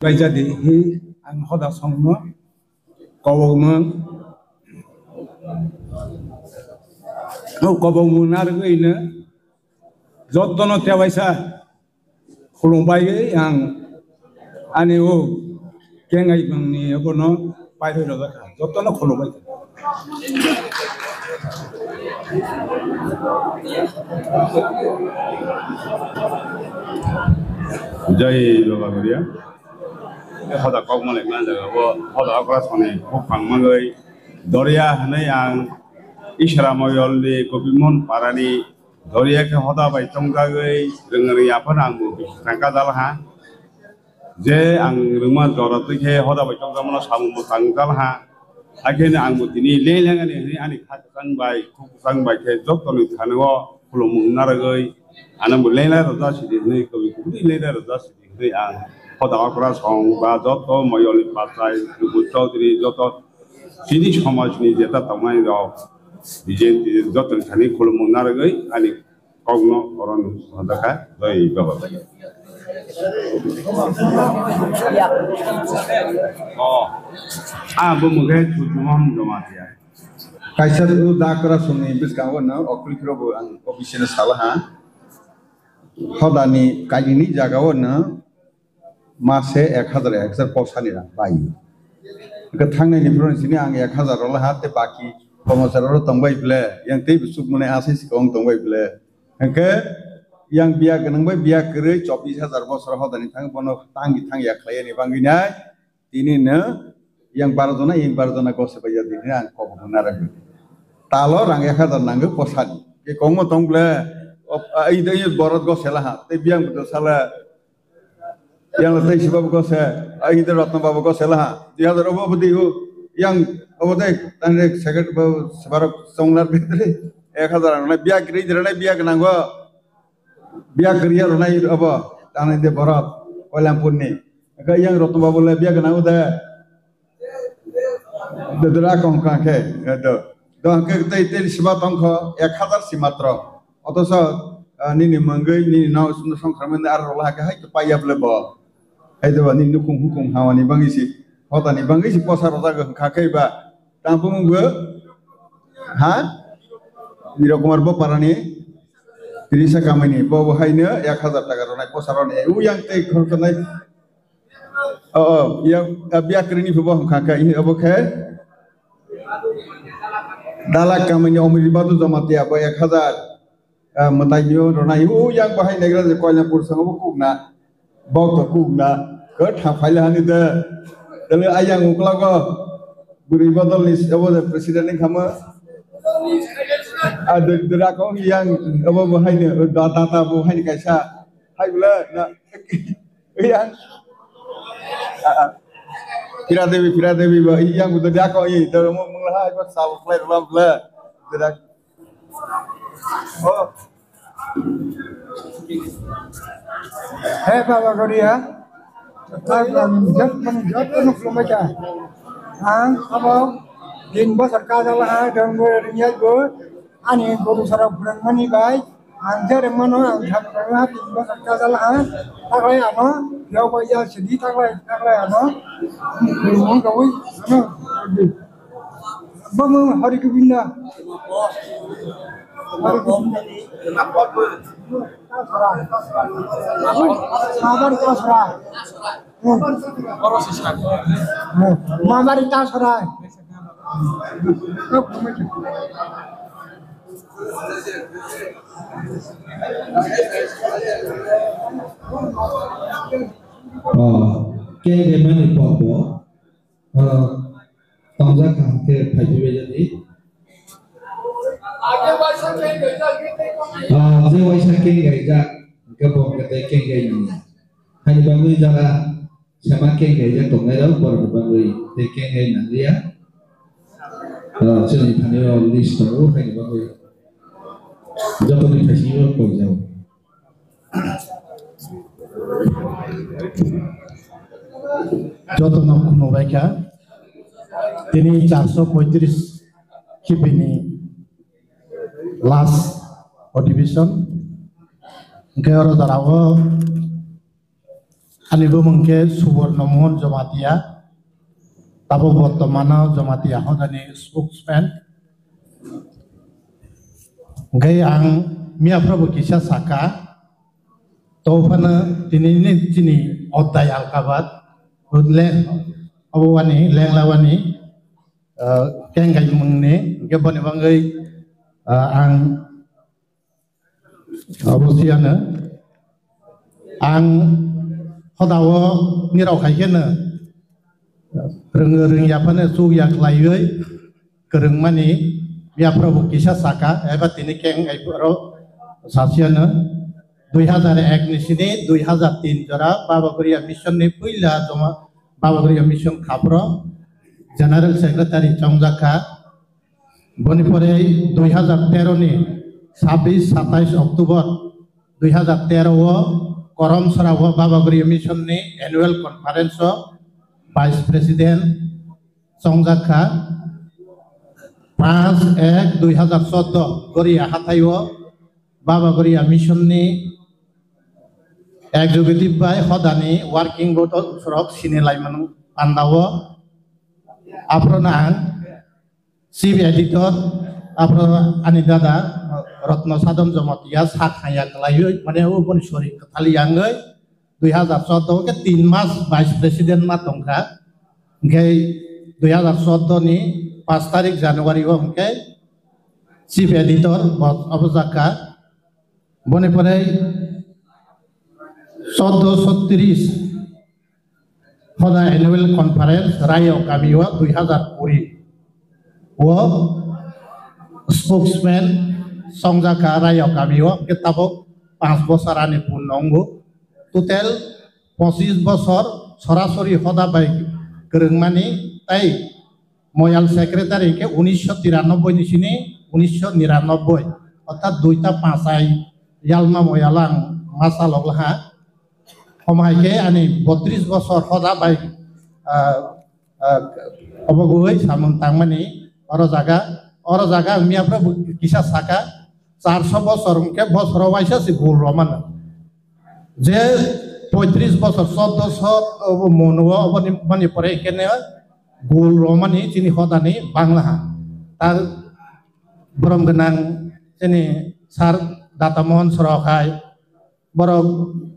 Jadi ang hoda songno kawong nar ini jotono tiawaisa khulumbai yang ane kengai bangni abono pairo roda jotono khulumbai Jai Baba Guria. Hoda kau mulai mana? Hoda aku rasa ni bukan mengai Doria hanya yang Isra Moyol di Kopimon Parani Doria ke hoda bayi tonggagai dengan apa nanggu tangka dalha. Je ang rumah dorot ke hoda bayi tongga mana samu tanggal ha. Akhirnya ang ini lelang ini anik sang bayi ke jok tolu thanwa belum naragai. Anak berlena roda sih ni kopi kopi lena roda sih ni ang hoda akra song ba joto moyoli pasai buto diri joto sini samaj ni jeta tamai do dijen joto thani khulum naragai ani kogno koron hoda ka doi baba bumuge tujuan domatia kaisar itu dakra sungai bis kawan na okul kiro ang ofisial salah hodani kali ini jagawan na mase 1000 posani ra bai kethangai ni bron sini ang 1000 rola hate baki pemosaro tongbai ble yang tei besuk mane ase sikong tongbai ble engke yang biak kenang bai biak kere 24000 bosor hodani thang bono tangi ya khlaya ni bangina ini ne yang barodona gose baya dini ang ko bunara talo rang 1000 nangge posani ke kongo tongble itu borot gos lah, tapi yang betul salah, yang letak sebab gos itu rotno bawa gos lah, dia ada apa betul yang apa deh, tanda second sebarang songlar betul, 1000 biak kiri jalan biak nanggo, biak kiri jalan apa, tanda dia borot, oleh ampun ni, yang rotno bawa biak nanggo deh, dederak kongkang ke, itu, doang ke itu sebab tongko 1000 si matro. Atau nini manggai nini nau sunda songkramen ar rolah ka hai paya blebo hai to ni nukum hukum hawani bangisi hota ni bangisi posar rota ka kai ba tampung go ha niro kumar bo parani dirisa kamani bo haina 1000 taka ronai posaron yang te khor kanai yang biak rini bo ka kai ini abo kai dalak kamani omri batu zamati abo 1000 matayo ronai yang bahai negra de koila pur sango kugna bok kugna ke thafaila hani de dele ayang ukla go buri badal ni abo de presiden ni khama ada dera ko yang abo bahai ne data bahai ni kaisa hai bula na yang Pira Devi yang udah dia ko i de menglah ko sal play lam bla dera Hai Baba Guria, jat penuh lumaca. Abang, din bos sarkar lah, dan berniat ani guru sarap berani baik. Anjar mana, anjar mana, din bos sarkar lah. Tak lay ano, jauh bayar sedih tak lay ano. Belum kau ano. Bang hari kebinda. Waisa keng gaja kebom kete keng gaja hani bangui jala sama keng gaja tongai ro por bangui te keng gaja nandia sini panio list ro hani bangui joto ni festival ko jao joto no baika tini 435 kipini last division Kaya orang tahu Anibu mungke Subornomon Jamatia, Tabo Botomana Jamatia Hodani spokesman. Gay ang Mia Prabu Kisha Saka, Tofana Tinini Tini Otai Alkabat, Udle Awani, Lenglawani, Kengai Mungne, Gaboni Bangai, ang Abusiana, ang Hodawo Nirau Kaikena Reng Yapana Su Yak Layui Kereng Mani Mia Prabu Kisha Saka Ebat ini Keng Aipuro Sasiana 2001 ni sini 2003 jara Baba Korea mission ni puila joma Baba Korea mission Kapro General Secretary Chongjaka Boni pore 2013 ni 26-27 Oktober 2013 Koram Sarawa Baba Korea Mission ni annual conference Vice President Songjaka 5/1/2014 Korea Hatayo Baba Korea Mission ni executive by Hodani working group Surok Sinilai Manu Pandawo Apronang chief editor Apro Anidada Rotno Sadam Jomatia Sak Hayak Layu Mane Upon Sori Kali Yangai 2014 ke 3 Mas Vice President Matongka Gay 2014 ni 5 tarik Januari ke Chief Editor Abu Zaka Bone Pare 1430 Hoda Annual Conference Rayo Kamiwa 2020 spokesman Songjaka Rayo Kamiwa Kitabok 5 bosarani pun nonggu total 25 bosor sorasori hoda baik kerengmani tai moyal secretary ke 1993 ni sini 1999 otak 2 pasai yalma moyalang masa loglah homai ke ani 32 bosor hoda baik obogoi samantang mani oro jaga Mia Prabu Kisha Saka 400 বছর কে বছর ওয়াইসা সি গোল রমান যে 35 বছর 1400 মনও অবনি মানে পরে কেনে গোল রমানি চিনি হদানি বাংলা তার বরম গনাং চিনি সার দাতামোহন সরকাই বরং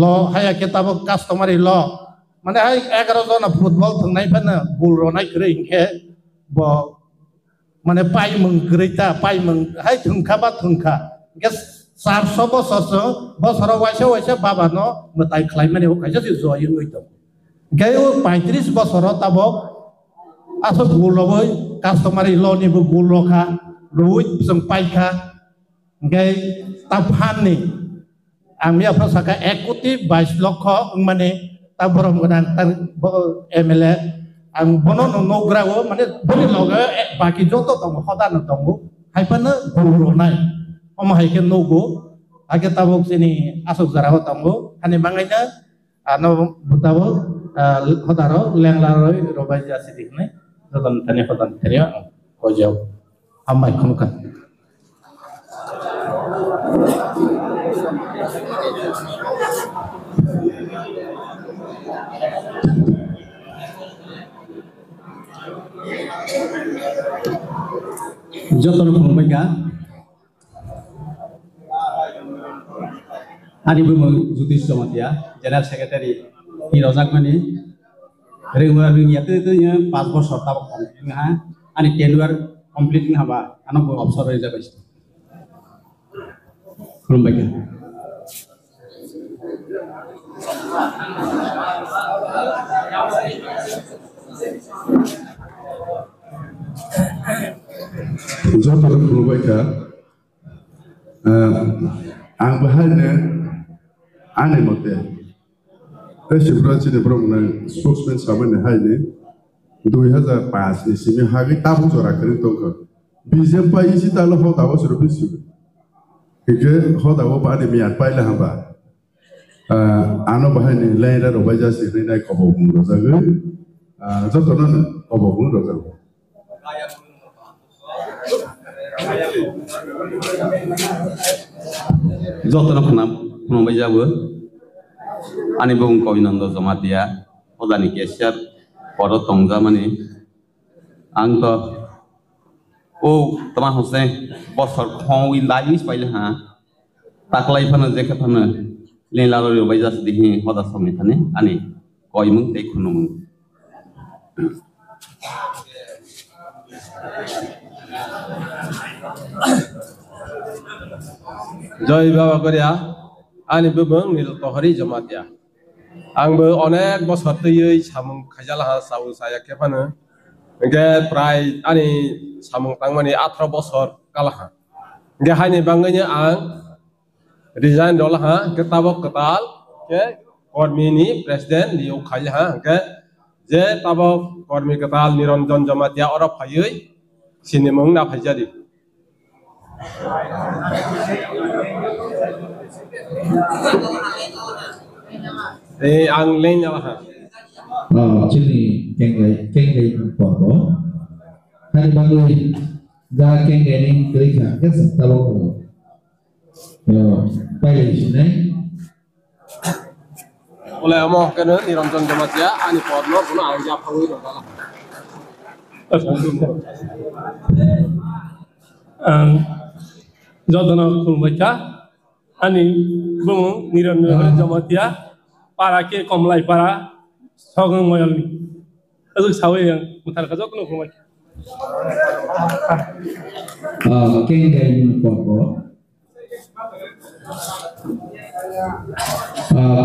ল হায়া কিতাব কাস্টমারি ল মানে 11 জন ফুটবল থাংনাই ফানা গোল রনাই করে ইনকে ব মানে পাই মং গ্রেটা পাই মং হাই থুংখা বা থুংখা গে 400 বছর ওয়াইসা বাবা ন মতাই খাই মানে কাইসা সি জয় হইতো গে 35 বছর তাব আস গোল হই কাস্টমারি ল নিবো গোল রখা রুই সং পাইখা গে তাফানি আমি আপনার সাকা 1,22 লক্ষ মানে তা বরম গনান তার MLA ang bono no grawo mane boni loga baki joto tong hoda no tong haipana guru nai om haike no go age tabok sini asok jaraho tong hani bangaina ano butawo hodaro lenglaro robai jasi dikne joton tani hodan teria ko jaw amai khunukan Jotono Pumbaga Ani Bumo Jutis Jomatia, General Secretary Hirozak Mani, Regular Yatu 5 বছর তাব কমপ্লিট হা ani tenure complete haba anok observe হয়ে যাবে Pumbaga Jotono Pumbaga ang bahalnya ane mote Tapi berarti ni berapa spokesman sama ni hai ni 2005 ni sini hari tahu orang kering tu ke bizem pa isi tahu hot tahu suruh bisu ke hot tahu pa ada miat pa ilah hamba ano bahan ni lain dah roba jasi ni naik kabung roza ke Jotono kabung roza Jotono kenam baca ani bung Koinando Jamatia odani kesyar poro tongja mani ang to o tama hose bosor khoi lai paile ha taklai phana je ka phana lela ro bai jas dihi hoda samni thane ani koimung tei khunumung Joy Baba Korea ani bubung nil tohari Jamatia angbo onek bosor tei samung khajala ha sau saya kepana ge prai ani samung tangmani 18 bosor kalaha ge haini banganya ang resign dolah ha ketabok ketal ke kormini presiden liu khajla ha ge je tabok kormi ketal Niranjan Jamatia ora phayui sinimung na phajadi ang lenya lah Chini kengai porbo hai bangui da kengai ni kerja ke setalo pai sini oleh amoh kena Niranjan Jamatia ani porno pun ang ja phangui ro lah Jodana Kulmacha ani bumung Niranjan Jamatia para ke komlai para sogong moyalni azuk sawe yang mutar kajok no Kulmacha kengai ni porbo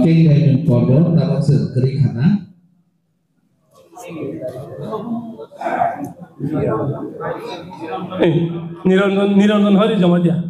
kengai ni porbo tabak sekeri kana Niranjan Hari Jamatia